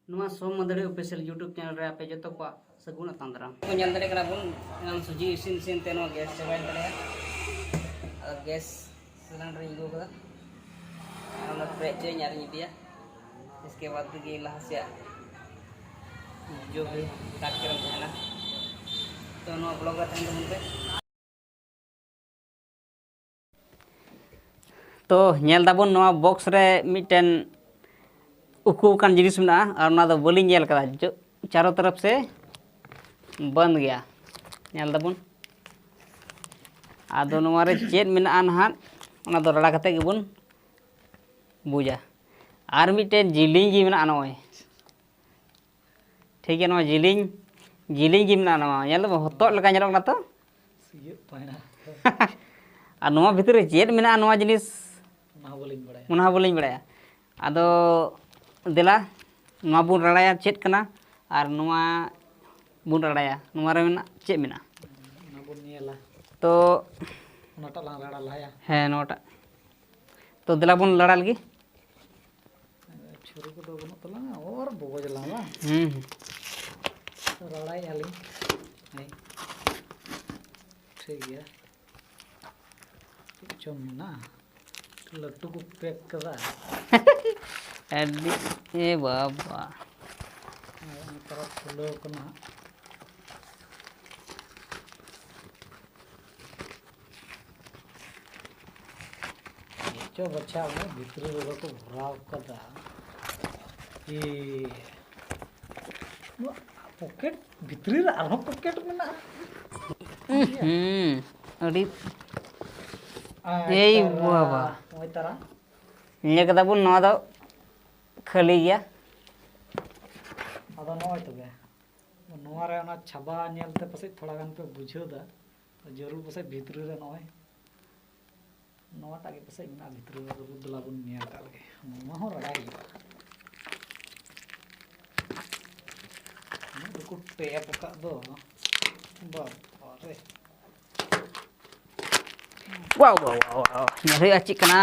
नुआ सोम मंदड़े official YouTube channel रे आपे जतो को सगुन तांद्रा को ñal dare kana bun ngam suji isin sin te no gas chabain dare gas cylinder इगो का और फ्रेच nyar nyitia इसके बाद ये लहा से जो भी काट के रखना है ना तो नो ब्लॉग का टाइम पे तो ñel dabun no box re miten उकू कान जिनिस में और ना तो बोली जेल करा जो चारों तरफ से बंद गया ñel dabun आदो नोरे चेत में नहात ओना दो रड़ा कते गेबुन बुझा और मिटेन जिलिंग जी में नोय ठीक है नो जिलिंग जी में नोय ñel दो हतो लगा ñelok ना तो सियत पाइना और नोवा भीतर चेत में नोवा जिनिस उना बोलिंग बड़ाया आदो देला नोवा बुन रड़ाया चेत कना और नोवा बुन रड़ाया नोवा रे में चेत में ना बुन नेला तो नोटा ला रड़ा लाया है नोटा तो देला बुन लड़ा लगी छुरी को दो बनो तला और बोज लावा रड़ाई आली नहीं ठीक है चमना लट्टू को पैक करा ए बाबा तरफ फुलो कना जो बच्चा में भीतरी लोगों को भराव करा ये पॉकेट भीतरी आरो पॉकेट में ना अड़ी ए बाबा ओय तारा ये कदा बुन नवा दो खाली गया अदा नोय तबे नोवा रे ना छबा नेलते पसे थोड़ा गान पे बुझो दा जरूर पसे भीतरी रे नोय नोवा टाके पसे ना भीतरी रे बुदला बुन नेल का लगे नोवा हो रड़ाई को टेप का दो बाबा रे वाव वाव वाव nyari acik kena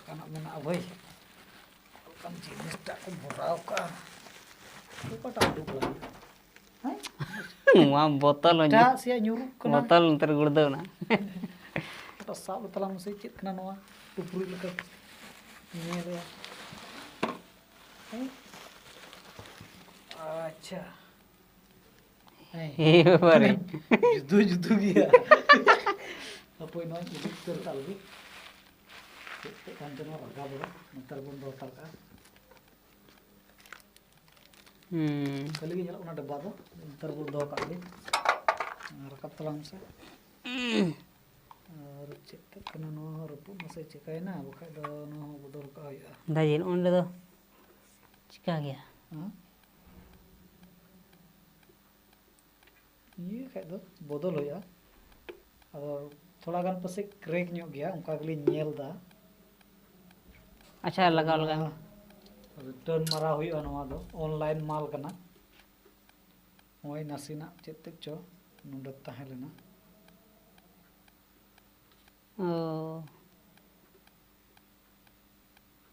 kana mena boy kan jenis tak ko borau ka ko tak dulu hai nua botol ta sia nyuruk kana botol terguldo na ta sab talam se chit kana noa tupuri leka ni re अच्छा हे बारे जुदू गया apa ini itu tertalbi kantor warga bola ntar pun dotar ka kali ini nyala una debba do ntar pun do ka li rakap talam sa और check कना no रुपु मसे चेकाय ना बखा दो no बदल का होया दाजिन ओंडे दो चिका गया हां ये खाय दो बदल होया और थोड़ा गान पसे क्रैक ᱧᱚᱜ गया उनका गली नेल दा अच्छा लगा रिटर्न मारा हुई नवा दो ऑनलाइन माल कना होय नासिना चेते चो नोंडे ताहे लेना ओ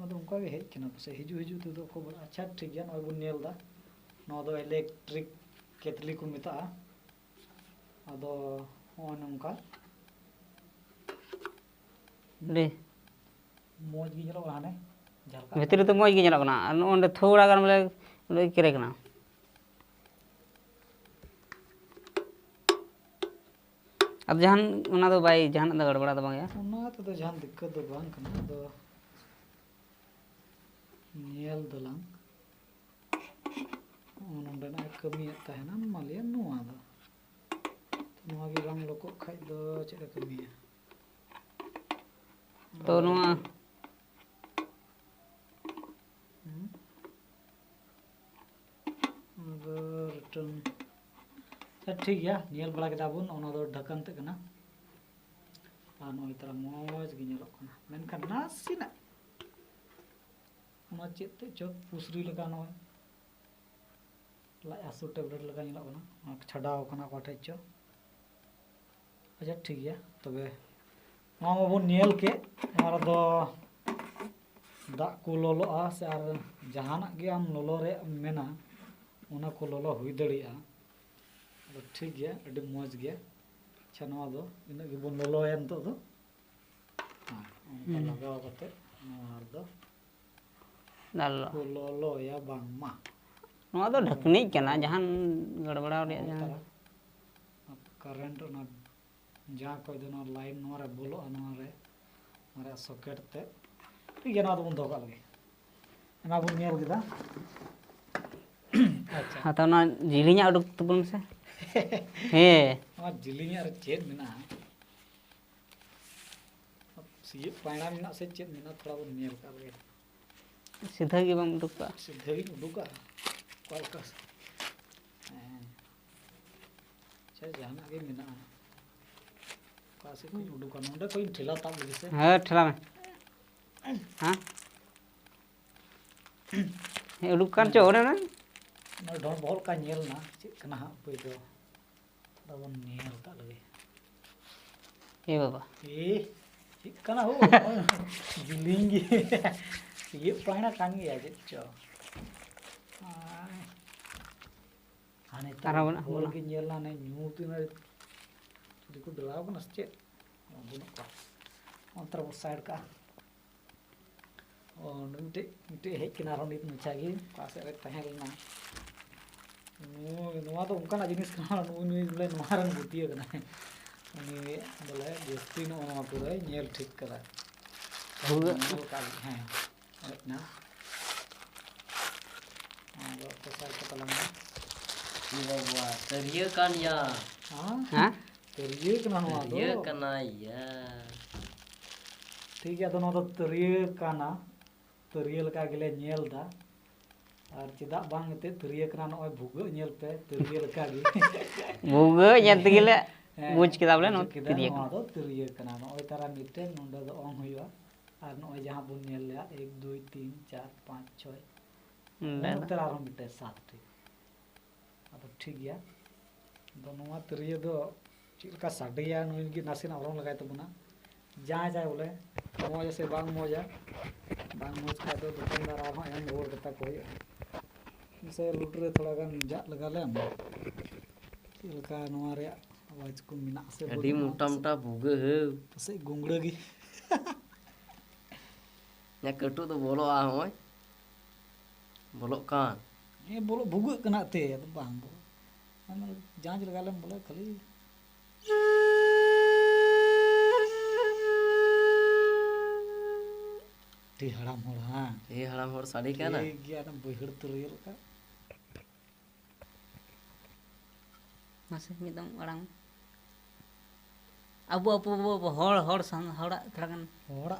अदो उनका भी हेज कना पसे हिजु तो दो को अच्छा ठीक गया नय बुन नेल दा नो दो इलेक्ट्रिक केतली को मिता अदो ऑन उनका ले मोज गी जलो हाने झलका भीतर तो मोज गे ñelok ना ओंडे थोड़ा गान बोले ले करे कना अब जहान ओना दो भाई जहान दा गड़बड़ा दो बांगे ओना तो जहान दिक्कत दो बांग कना दो नेल दलां ओनंडे ना कमी ताहेना मालिया नोआ दो नोआ गी रंग लोको खाइ दो चेदा कमी तो नोआ रिटर्न ठीक है नेल बड़ा केदा बुन ओना दो ढक्कन ते कना आ नोय तरा मोज गी नेलक कना मेनखान नासिना ओना चेते चो पुसरी लगा नोय लाई आसु टेबलेट लगा नेलक कना छडाव कना कोठे चो अच्छा ठीक है तबे नवा माबन नेल के नवा दो दाग को लोलोआ से आर जहानाक गे आम लोलो रे मेना उना को लोलो हुई दड़िया तो ठीक गया अड़ी मौज गया अच्छा नवा दो इना गे बन लोलो एन तो दो हां उनका लगाव कते नवा दो Lalu. को लोलो या बांगमा Nó तो ढकनी कना जहां गड़बड़ा रे जहां करंट ना जहां कोई दो ना लाइन नवा रे बोलो नवा रे मारे सॉकेट ते ठीक है ना तो बन दो लगे ना बन नेल गिदा अच्छा atau na jilinya uduk tubun se he नवा जिलिया रे चेत मिना अब सी पायना मिना से चेत मिना थोड़ा बन नेल का लगे सीधा की बम uduk का सीधे ही उडुका कॉल का अच्छा जहाना के मिना पासे कोई उडुका नंडे कोई ठेला ताब लगे से हाँ ठेला में हाँ ये uduk कर चो रे ना ना डॉन बॉल का नेल ना चेत कना हा पे दो थोड़ा बन नेल का लगे ये बाबा ए चेत कना हो जिलिंगी ये पायना कान गया चेत हाने Arah mana? बोल के नेलना ने न्यूती ने दिको डराव कना से बुन का अंतर वो साइड का और नुटे नुटे हे किनारो नित मचागी पासे रे तहेलना नुवा तो उनका जिनिस कना नु बोले नुहारन गुतिया कना उनी बोले जस्ती नो मा पूरा नेल ठीक करा भूगा का है ना और तो साइड का लंगा Bawa teriak kan ya, हां हाँ तरिए कना नुवा दो teriak kena ya. ठीक है दोनों तो तरिए काना तरिए लका गेले नेल दा और चिदा बांग ते तरिए कना नय भुगो नेल पे तरिए लका गे भूगा जंत गिले बुझ किताब ले नो किदा तिरिया नवा दो तरिए कना नय तारा मिटे नोंडे दो ऑन हुआ और नय जहां बुन नेल ले 1 2 3 4 5 6 नोंडे आरो मिटे 7 ठीक अब ठीक गया दोनों तरिए दो चिलका साडिया नुन की नासिना औरंग लगाय तबना जहाँ जाए बोले मौज से बांग मौजा बांग मौज का तो दुकानदार आवा एम रोड कता कोई से लुट रे थोड़ा गान जा लगा ले चिलका नवा रे आवाज को मिना से Jadi muta-muta buga he. से गुंगड़े की Nya ketu tu bolok ah hoy. Bolok kan. ये बोलो भुगु कना ते तो बांग बोलो हम जांच लगा ले बोले खाली ती हराम हो रहा Eh haram hor sadi kan. ठीक गया ना बहिड़ तरियल का masih midang orang abu hor sang hora terangan होड़ा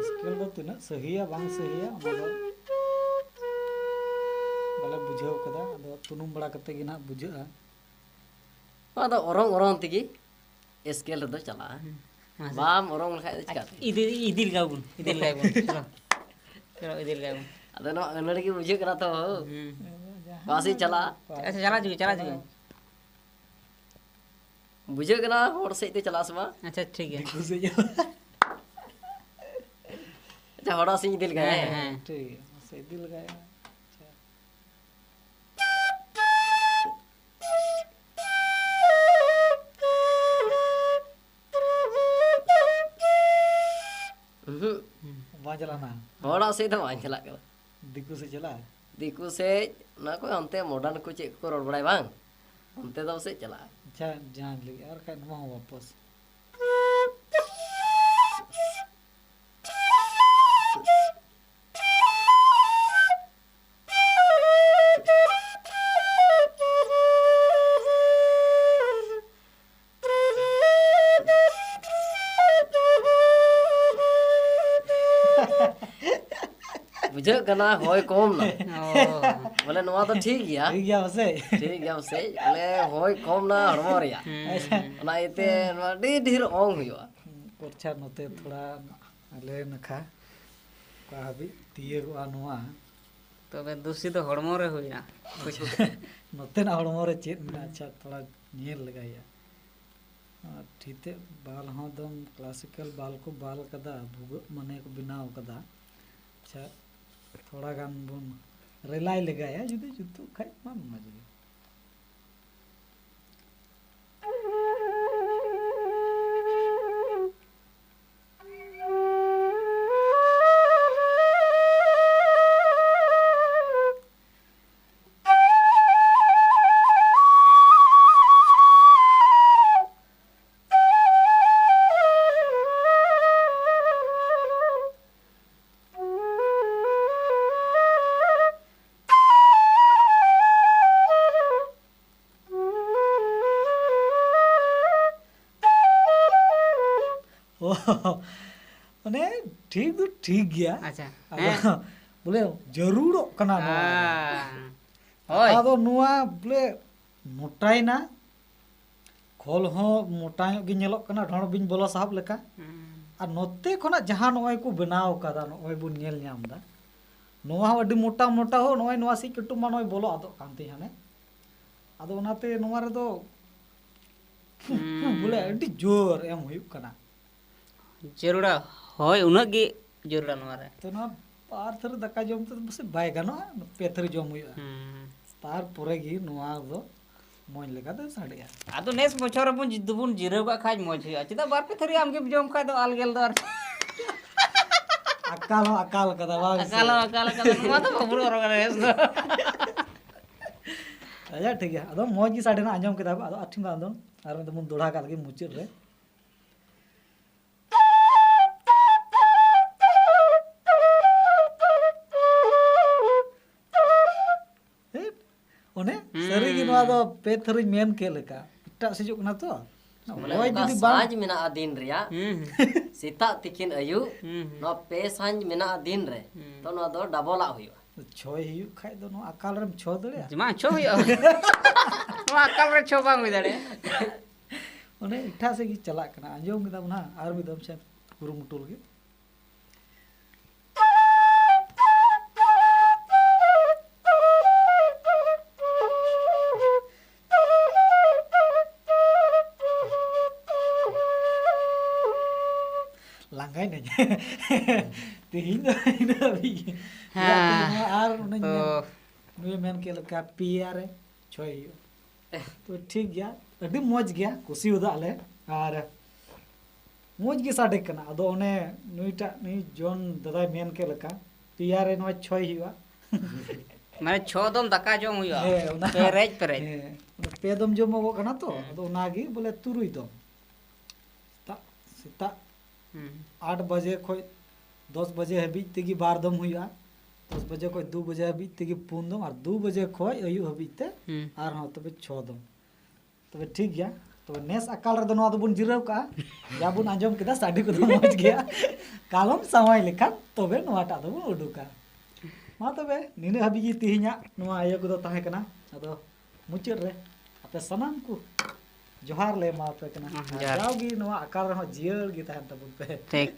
स्केल दो तीना सही है बांग सही है ओना दो बाले बुझाव कदा अदो तुनुम बड़ा कते गिना बुझा Ada orang-orang tigi eskel tu chala. Bam orang lekai tu cakap. idil gabun chalo idil gabun Ada no anak lagi bujuk kena tu. Pasti chala. अच्छा चला juga Bujuk kena hor se itu chala semua. अच्छा ठीक है घुसे जा Acha hora sing dil gaya. हाँ ठीक है से दिल गया वहाँ चलाना Hora se itu main chala kan. दिक्कू से चला Diku se na ko ante modern ko cek ko ror badai bang. Ante tu se chala. अच्छा जान ले और का नवा वापस Bujuk kena hoy kom na. oh Boleh noa tu ठीक ya. ठीक गया वैसे ठीक ya se. Boleh hoy kom na hormor ya. Ona ite noa di dhir ong huyo. पोरछा नते थोड़ा ᱟᱞᱮ ᱱᱟᱠᱷᱟ ᱚᱠᱟ ᱦᱟᱹᱵᱤᱡ ᱛᱤᱭᱟᱹᱜᱚᱜᱼᱟ ᱱᱚᱣᱟ ᱛᱚᱵᱮ ᱫᱩᱥᱤ ᱫᱚ ᱦᱚᱲᱢᱚ ᱨᱮ ᱦᱩᱭᱱᱟ ᱱᱚᱛᱮᱱᱟᱜ ᱦᱚᱲᱢᱚ ᱨᱮ ᱪᱮᱫ ᱢᱮᱱᱟᱜᱼᱟ ᱟᱪᱪᱷᱟ ᱛᱷᱚᱲᱟ ᱧᱮᱞ ᱞᱮᱜᱟᱭ ᱦᱩᱭᱩᱜᱼᱟ ᱴᱷᱤᱠ बाल ᱦᱚᱸ ᱫᱚᱢ क्लासिकल बाल को बाल कदा भूगोल माने को बनाव कदा अच्छा थोड़ा गान बन रेलाई लगाया जुदे जुतु खाई मा मज गे माने ठीक तो ठीक गया अच्छा बोले जरूर कना ओय आदो नुआ बोले मोटाइना खोल हो मोटा गे नेलोक कना ढोण बिन बोलो साहब लेका और नोते खना जहां नोय को बनाव कदा नोय बुन नेल ᱧᱟᱢदा नोआ हो अडी मोटा मोटा हो नोय नोआ सी कटु मा नोय बोलो आदो कांती हने आदो ओनाते नोआ रे दो बोले अडी जोर एम हुयु कना जरूरा होय उनग गे जरूरा नवारे तो ना पार थर दका जम तो बस बाय गानो पे थर जम हुयु तार परे गी नोआ दो मोय लेका दो साडिया आदो नेस बछर बुन दुबुन जिरव का खाज मज हुआ चिदा बार पे थरी आमगे जम खाय दो आलगेल दो अकाल कदा वाग अकाल कदा नुआ तो बबुल और रेस दो अच्छा ठीक है अदो मोज गी साडे ना आंजम केदा अदो अठिन अदो आर में मुन दोड़ा काल गे मुचिर रे ओने सरी गी नोआ दो पे थरी मेन के लेका इटा सिजुक ना तो ओय जुदी साज मेना दिन रिया सीता तिकिन अयु नो पे सांज मेना दिन रे तो नो दो डबला हुयो छय हियु खाय दो नो अकाल रम छ दड़े जमा छो हुयो नो अकाल रे छो बांग हुई दड़े ओने इटा से गी चला कना आंजम केदा ना आर भी दम से कुरुमुटुल गे langai ne tihin ina bi ar ne नुए मेन के लका पियारे छोय तो ठीक गया अडी मौज गया कुसी उदा आले आर मौज गे साडे कना अदो ओने नुईटा नुई जोन दादा मेन के लका पियारे नो छोय हिवा माने छो दम दका जम हुयो पेरेज पे दम जम वो कना तो अदो नागी बोले तुरुई दम सीता 8 बजे खोय 10 बजे हबी तिगी बार दम हुआ 10 बजे खोय 2 बजे हबी तिगी 4 दम और 2 बजे खोय अयु हबी ते और हां तबे 6 दम तबे ठीक गया तो नेस अकाल रे दनो बुन जिराव का या बुन आंजम केदा साडी को दम मज गया कालम समय लेखा तबे नोटा दो बुन उडुका मा तबे निने हबी जी तिहिया नोआ आयो को दो ताहे कना अदो मुचर रे आपे सनाम को जोहार ले मा पे कना जाओगी नोआ अकाल रे जियल गी ताहन तबुन पे ठीक